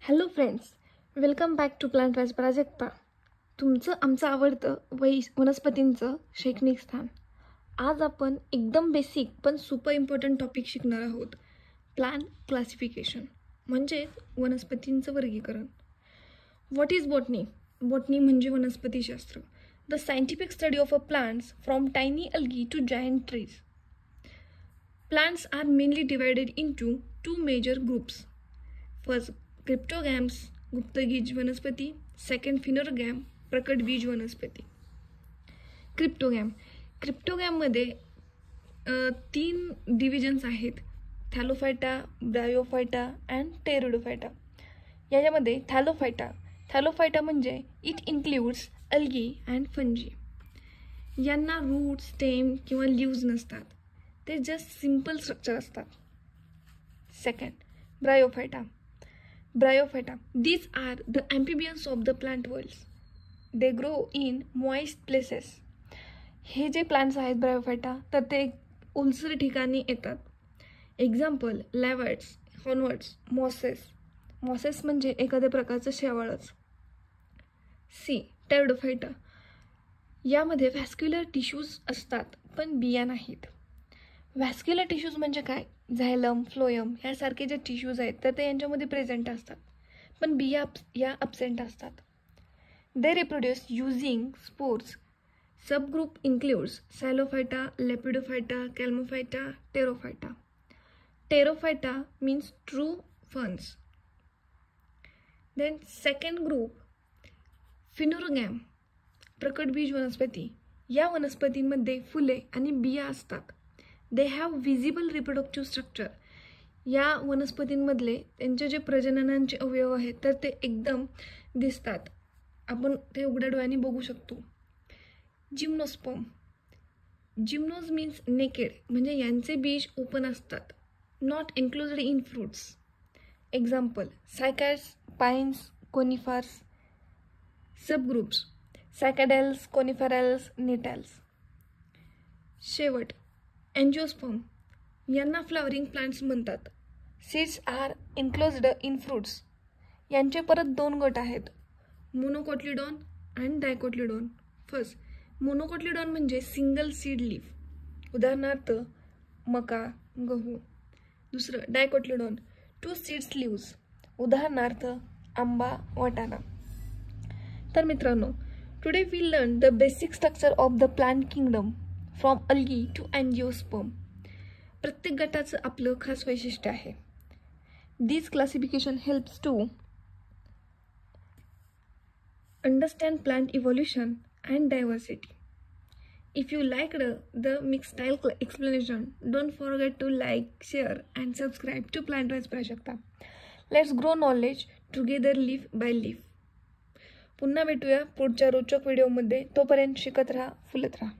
Hello friends, welcome back to plant wise Prajakta. तुमचं आमचं आवडतं वनस्पतींचं शैक्षणिक स्थान. आज आपण एकदम बेसिक पण सुपर इम्पॉर्टंट टॉपिक शिकणार आहोत. प्लांट क्लासिफिकेशन म्हणजेच वनस्पतींचं वर्गीकरण. What is botany? बॉटनी म्हणजे वनस्पतीशास्त्र. The scientific study of a plants from tiny algae to giant trees. Plants are mainly divided into two major groups. First, cryptogams, गुप्तबीज वनस्पती. Second, phanerogam, प्रकटबीज वनस्पती. क्रिप्टोगॅममध्ये 3 डिव्हिजन्स आहेत: थॅलोफायटा, ब्रायोफायटा अँड टेरिडोफायटा. याच्यामध्ये thallophyta म्हणजे it includes algae and fungi. यांना root, stem किंवा लीव्ज नसतात, ते जस्ट सिम्पल स्ट्रक्चर असतात. Second, bryophyta. These are the amphibians of the plant world. They grow in moist places. हे जे plants आहेत ब्रायोफायटा, तर ते ओलसर ठिकाणी येतात. एक्झाम्पल, लॅवर्ड्स, हॉर्नवर्ड्स, मॉसेस म्हणजे एखाद्या प्रकारचं शेवाळच. टेरिडोफायटा. यामध्ये व्हॅस्क्युलर टिश्यूज असतात पण बिया नाहीत. व्हॅस्क्युलर टिश्यूज म्हणजे काय? झायलम, फ्लोयम यासारखे जे टिश्यूज आहेत तर ते यांच्यामध्ये प्रेझेंट असतात, पण बिया या अब्सेंट असतात. They reproduce using spores. Sub group includes thallophyta, lepidophyta, calamophyta, pterophyta. Pterophyta means true ferns. Then second group, phanerogam, प्रकटबीज वनस्पती. या वनस्पतींमध्ये फुले आणि बिया असतात. They have visible reproductive structure. या वनस्पतींमधले त्यांचे जे प्रजननांचे अवयव आहेत तर ते एकदम दिसतात, आपण ते उघड्या डोळ्यांनी बघू शकतो. जिम्नोस्पर्म. जिम्नोज मीन्स नेकेड, म्हणजे यांचे बीज ओपन असतात, not included in fruits. Example, cycads, pines, conifers. Subgroups, cycadales, coniferales, gnetales. शेवट, एंजिओस्पर्म. यांना फ्लॉवरिंग प्लांट्स म्हणतात. Seeds are enclosed in fruits. यांचे परत 2 गट आहेत, मोनोकोटिलडॉन अँड डायकोटिलडॉन. फर्स्ट, मोनोकोटिलडॉन म्हणजे सिंगल सीड लीफ, उदाहरणार्थ मका, गहू. दुसरं, डायकोटिलडॉन, 2 सीड्स लीव्स, उदाहरणार्थ आंबा, वाटाणा. तर मित्रांनो, today we learn the basic structure of the plant kingdom from algae to angiosperm. प्रत्येक गटाचं आपलं खास वैशिष्ट्य आहे. This classification helps to understand plant evolution and diversity. If you liked the mixed style explanation, don't forget to like, share and subscribe to Plantwise Prajakta. Let's grow knowledge together leaf by leaf. पुन्हा भेटूया पुढच्या रोचक व्हिडिओमध्ये. तोपर्यंत शिकत राहा, फुलत राहा.